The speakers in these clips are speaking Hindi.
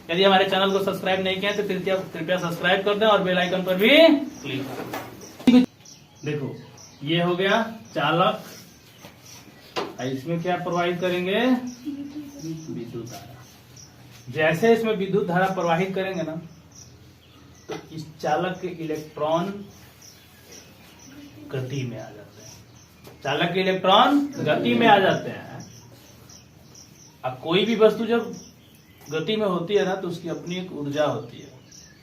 यदि हमारे चैनल को सब्सक्राइब नहीं किया तो कृपया सब्सक्राइब कर दें और बेल आइकन पर भी क्लिक करें। देखो ये हो गया चालक, इसमें क्या प्रवाहित करेंगे, विद्युत धारा। जैसे इसमें विद्युत धारा प्रवाहित करेंगे ना तो इस चालक के इलेक्ट्रॉन गति में आ जाते हैं। चालक के इलेक्ट्रॉन गति में आ जाते हैं। अब कोई भी वस्तु जब गति में होती है ना तो उसकी अपनी एक ऊर्जा होती है,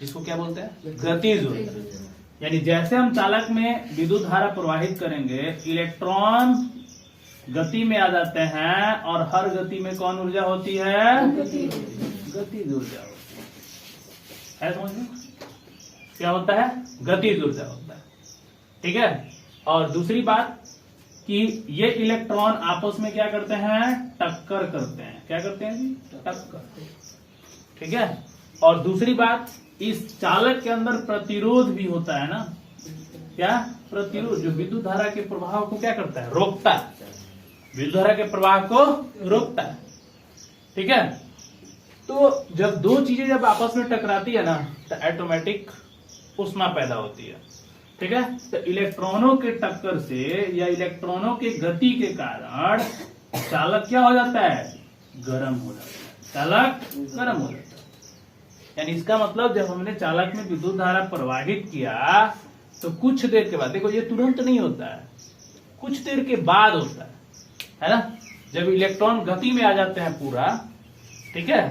जिसको क्या बोलते हैं, गतिज ऊर्जा। यानी जैसे हम चालक में विद्युत धारा प्रवाहित करेंगे, इलेक्ट्रॉन गति में आ जाते हैं और हर गति में कौन ऊर्जा होती है, गतिज ऊर्जा होती है। समझ में क्या होता है, गतिज ऊर्जा होता है। ठीक है। और दूसरी बात कि ये इलेक्ट्रॉन आपस में क्या करते हैं, टक्कर करते हैं। क्या करते हैं जी, टक्कर। ठीक है। और दूसरी बात, इस चालक के अंदर प्रतिरोध भी होता है ना। क्या प्रतिरोध, जो विद्युत धारा के प्रभाव को क्या करता है, रोकता है। विद्युत धारा के प्रवाह को रोकता है। ठीक है। तो जब दो चीजें जब आपस में टकराती है ना तो ऑटोमेटिक ऊष्मा पैदा होती है। ठीक है। तो इलेक्ट्रॉनों के टक्कर से या इलेक्ट्रॉनों के गति के कारण चालक क्या हो जाता है, गर्म हो जाता है। चालक गर्म हो जाता है। यानी इसका मतलब जब हमने चालक में विद्युत धारा प्रवाहित किया तो कुछ देर के बाद, देखो ये तुरंत नहीं होता है, कुछ देर के बाद होता है ना। जब इलेक्ट्रॉन गति में आ जाते हैं पूरा, ठीक है,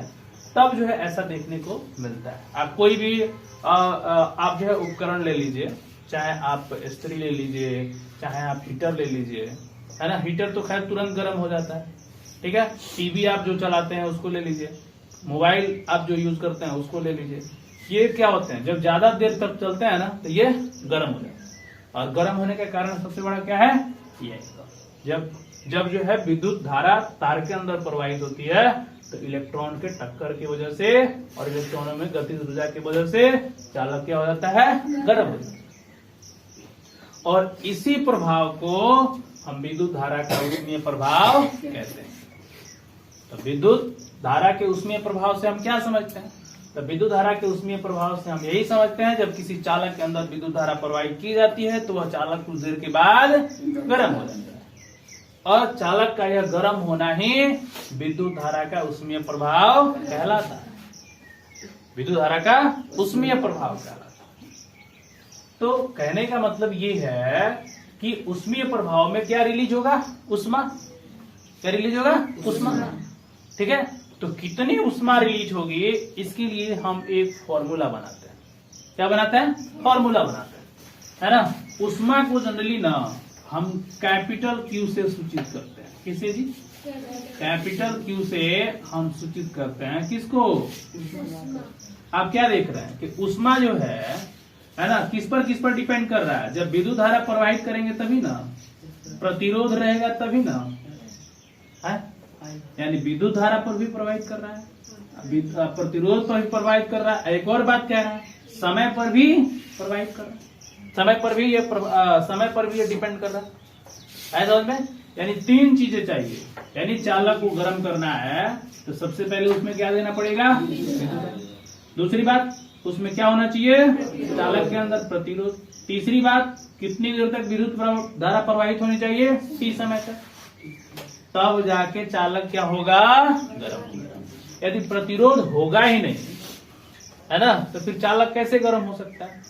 तब जो है ऐसा देखने को मिलता है। आप कोई भी आप जो है उपकरण ले लीजिए, चाहे आप इस्त्री ले लीजिए, चाहे आप हीटर ले लीजिए, है ना। हीटर तो खैर तुरंत गर्म हो जाता है। ठीक है। टीवी आप जो चलाते हैं उसको ले लीजिए, मोबाइल आप जो यूज करते हैं उसको ले लीजिए। ये क्या होते हैं, जब ज्यादा देर तक चलते हैं ना तो ये गर्म हो जाते हैं। और गर्म होने का कारण सबसे बड़ा क्या है, ये जब जो है विद्युत धारा तार के अंदर प्रवाहित होती है तो इलेक्ट्रॉन के टक्कर की वजह से और इलेक्ट्रॉनों में गतिज ऊर्जा की वजह से चालक क्या हो जाता है, गर्म हो जाता है। और इसी प्रभाव को हम विद्युत धारा का ऊष्मीय प्रभाव कहते हैं। तो विद्युत धारा के ऊष्मीय प्रभाव से हम क्या समझते हैं, तो विद्युत धारा के ऊष्मीय प्रभाव से हम यही समझते हैं, जब किसी चालक के अंदर विद्युत धारा प्रवाहित की जाती है तो वह चालक कुछ देर के बाद गर्म हो जाता है। और चालक का यह गर्म होना ही विद्युत धारा का ऊष्मीय प्रभाव कहलाता है। विद्युत धारा का ऊष्मीय प्रभाव कहलाता है। तो कहने का मतलब ये है कि ऊष्मीय प्रभाव में क्या रिलीज होगा, ऊष्मा। क्या रिलीज होगा, ऊष्मा। ठीक है। तो कितनी ऊष्मा रिलीज होगी, इसके लिए हम एक फॉर्मूला बनाते हैं। क्या बनाते हैं, फॉर्मूला बनाते हैं, है ना। ऊष्मा को जनरली ना हम कैपिटल क्यू से सूचित करते हैं। किसे जी, कैपिटल क्यू से हम सूचित करते हैं। किसको, आप क्या देख रहे हैं कि ऊष्मा जो है ना, किस पर डिपेंड कर रहा है। जब विद्युत धारा प्रवाहित करेंगे तभी ना, प्रतिरोध रहेगा तभी ना, है। यानी विद्युत धारा पर भी प्रवाहित कर रहा है, प्रतिरोध पर भी प्रवाहित कर रहा है। एक और बात क्या है, समय पर भी प्रवाहित कर रहा है, समय पर भी ये डिपेंड कर रहा है। समझ में। यानी तीन चीजें चाहिए। यानी चालक को गर्म करना है तो सबसे पहले उसमें क्या देना पड़ेगा, दूसरी बात उसमें क्या होना चाहिए, चालक के अंदर प्रतिरोध। तीसरी बात, कितनी देर तक विद्युत धारा प्रवाहित होनी चाहिए, T समय तक, तब जाके चालक क्या होगा, गर्म। यदि प्रतिरोध होगा ही नहीं, है ना, तो फिर चालक कैसे गर्म हो सकता है,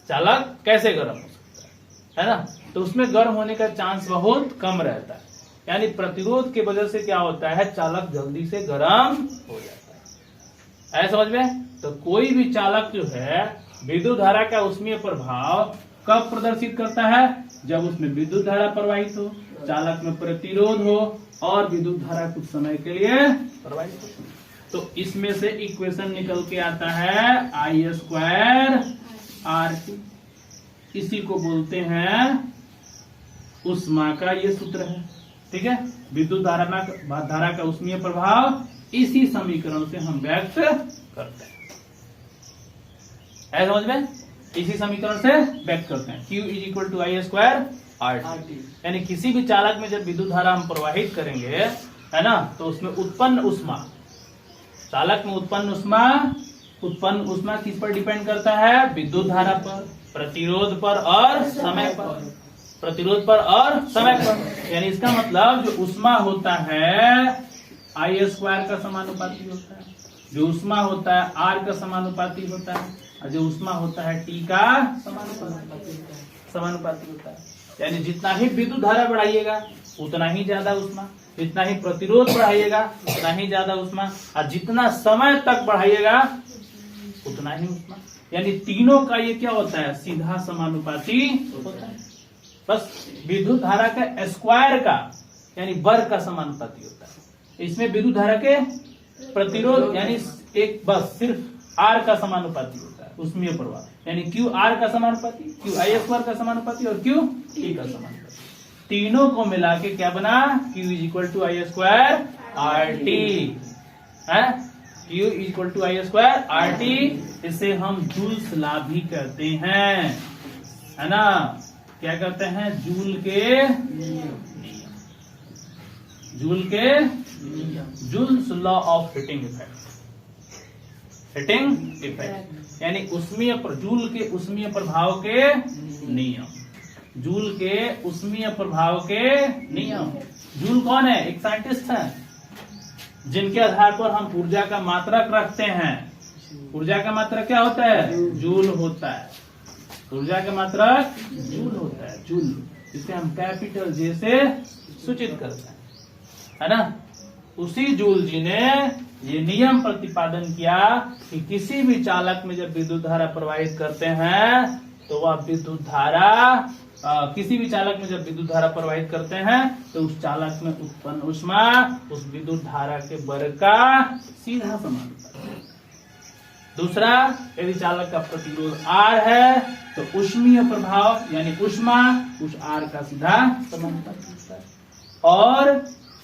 चालक कैसे गर्म हो सकता है ना। तो उसमें गर्म होने का चांस बहुत कम रहता है। यानी प्रतिरोध की वजह से क्या होता है, चालक जल्दी से गर्म हो जाता है। ऐसा समझ में। तो कोई भी चालक जो है विद्युत धारा का ऊष्मीय प्रभाव कब प्रदर्शित करता है, जब उसमें विद्युत धारा प्रवाहित हो, चालक में प्रतिरोध हो और विद्युत धारा कुछ समय के लिए प्रवाहित हो। तो इसमें से इक्वेशन निकल के आता है I² RT। इसी को बोलते हैं ऊष्मा का ये सूत्र है। ठीक है। विद्युत धारा का ऊष्मीय प्रभाव इसी समीकरण से हम व्यक्त करते हैं। है समझ में, इसी समीकरण से व्यक्त करते हैं। Q = I² RT। यानी किसी भी चालक में जब विद्युत धारा हम प्रवाहित करेंगे, है ना, तो उसमें उत्पन्न ऊष्मा चालक में उत्पन्न ऊष्मा किस पर डिपेंड करता है? विद्युत धारा पर, प्रतिरोध पर और समय पर। प्रतिरोध पर और समय पर, यानी इसका मतलब जो ऊष्मा होता है I² का समानुपाती होता है, जो ऊष्मा होता है R का समानुपाती होता है, और जो ऊष्मा होता है T का समानुपाती होता है। यानी जितना ही विद्युत धारा बढ़ाइएगा उतना ही ज्यादा ऊष्मा, जितना ही प्रतिरोध बढ़ाइएगा उतना ही ज्यादा ऊष्मा, और जितना समय तक बढ़ाइएगा उतना ही ऊष्मा। यानी तीनों का ये क्या होता है? सीधा समानुपाती होता है। बस विद्युत धारा का स्क्वायर का यानी वर्ग का समानुपाती होता है। इसमें विद्युत धारा के प्रतिरोध यानी एक बस सिर्फ R का समानुपाती होता है, ऊष्मीय प्रवाह, यानी Q R का समानुपाती, Q I² का समानुपाती और Q T का समानुपाती। तीनों को मिला के क्या बना? Q = I² RT है, Q = I² RT। इसे हम जूल्स लॉ भी कहते हैं, है ना? क्या कहते हैं? Joules law of heating effect, यानी जूल के ऊष्मीय प्रभाव के नियम। जूल के ऊष्मीय प्रभाव के नियम। जूल कौन है? एक साइंटिस्ट है जिनके आधार पर हम ऊर्जा का मात्रक रखते हैं। ऊर्जा का मात्रक क्या होता है? जूल होता है। ऊर्जा का मात्रक जूल होता है, जूल, जिसे हम कैपिटल J से सूचित करते हैं, है ना? उसी जूल जी ने ये नियम प्रतिपादन किया कि किसी भी चालक में जब विद्युत धारा प्रवाहित करते हैं तो वह विद्युत धारा किसी भी चालक में जब विद्युत धारा प्रवाहित करते हैं तो उस चालक में उत्पन्न ऊष्मा उस विद्युत धारा के वर्ग का सीधा समानुपाती है। दूसरा, यदि चालक का प्रतिरोध R है तो ऊष्मीय प्रभाव यानी ऊष्मा उस R का सीधा समानुपाती होता है। और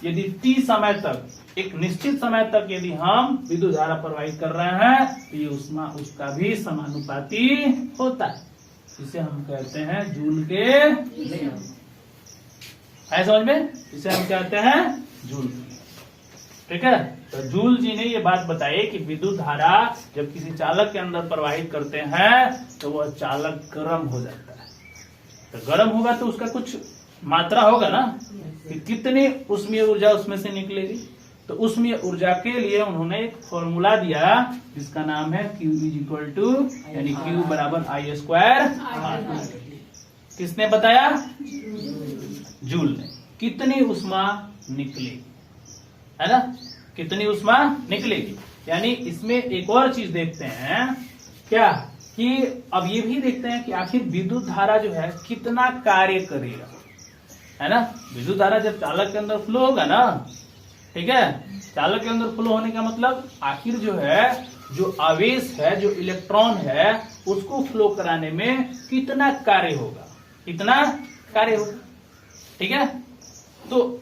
यदि T समय तक, एक निश्चित समय तक यदि हम विद्युत धारा प्रवाहित कर रहे हैं तो ये ऊष्मा उसका भी समानुपाती होता है। इसे हम कहते हैं जूल के नियम। है समझ में? इसे हम कहते हैं जूल के नियम। ठीक है? तो जूल जी ने ये बात बताई कि विद्युत धारा जब किसी चालक के अंदर प्रवाहित करते हैं तो वह चालक गर्म हो जाता है। तो गर्म होगा तो उसका कुछ मात्रा होगा ना कि कितनी ऊष्मीय ऊर्जा उसमें से निकलेगी। तो ऊष्मीय ऊर्जा के लिए उन्होंने एक फॉर्मूला दिया जिसका नाम है Q यानी Q = I²R। किसने बताया? जूल ने। कितनी ऊष्मा निकलेगी, है ना? कितनी ऊष्मा निकलेगी। यानी इसमें एक और चीज देखते हैं क्या कि अब ये भी देखते हैं कि आखिर विद्युत धारा जो है कितना कार्य करेगा, है ना? विद्युत धारा जब चालक के अंदर फ्लो होगा ना, ठीक है, चालक के अंदर फ्लो होने का मतलब आखिर जो है जो आवेश है, जो इलेक्ट्रॉन है, उसको फ्लो कराने में कितना कार्य होगा, कितना कार्य होगा। ठीक है? तो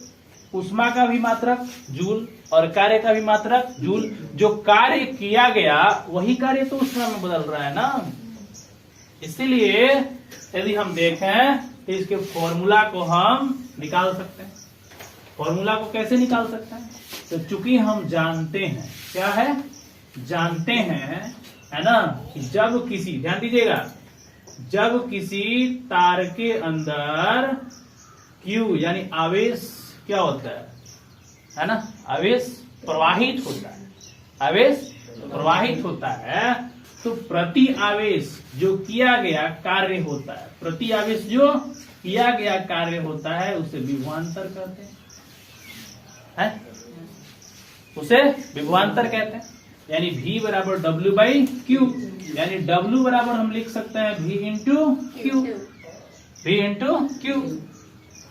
ऊष्मा का भी मात्रक जूल और कार्य का भी मात्रक जूल। जो कार्य किया गया वही कार्य तो ऊष्मा में बदल रहा है ना। इसीलिए यदि हम देखें तो इसके फॉर्मूला को हम निकाल सकते हैं। फॉर्मूला को कैसे निकाल सकते हैं? तो चूंकि हम जानते हैं, क्या है? जानते हैं, है ना, कि जब किसी, ध्यान दीजिएगा, जब किसी तार के अंदर Q यानी आवेश क्या होता है ना, आवेश प्रवाहित होता है, आवेश प्रवाहित होता है, तो प्रति आवेश जो किया गया कार्य होता है, प्रति आवेश जो किया गया कार्य होता है उसे विभवांतर कहते हैं, उसे विभवांतर कहते हैं। यानी V = W/Q, यानी W बराबर हम लिख सकते हैं V × Q, V × Q।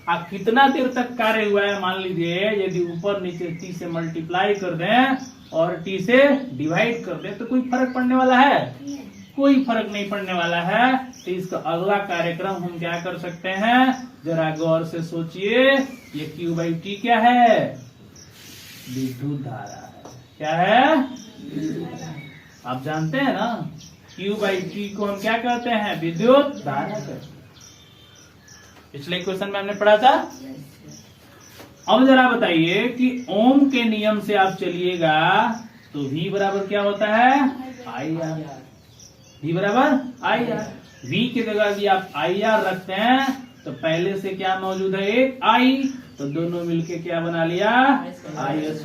आप कितना देर तक कार्य हुआ है, मान लीजिए यदि ऊपर नीचे T से मल्टीप्लाई कर दें और T से डिवाइड कर दें तो कोई फर्क पड़ने वाला है? कोई फर्क नहीं पड़ने वाला है। तो इसका अगला कार्यक्रम हम क्या कर सकते हैं, जरा गौर से सोचिए। ये Q/T क्या है? विद्युत धारा है। क्या है? आप जानते हैं ना, Q/T को हम क्या कहते हैं? विद्युत धारा कहते हैं। पिछले क्वेश्चन में हमने पढ़ा था। अब जरा बताइए कि ओम के नियम से आप चलिएगा तो V बराबर क्या होता है IR। V बराबर IR। V की जगह भी आप IR रखते हैं तो पहले से क्या मौजूद है एक I, तो दोनों मिलके क्या बना लिया I²।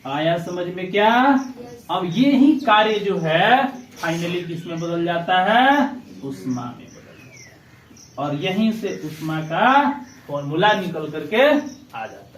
आया समझ में क्या? अब ये ही कार्य जो है फाइनली किसमें बदल जाता है उष्मा में बदल जाता है और यहीं से उष्मा का फॉर्मूला निकल करके आ जाता है।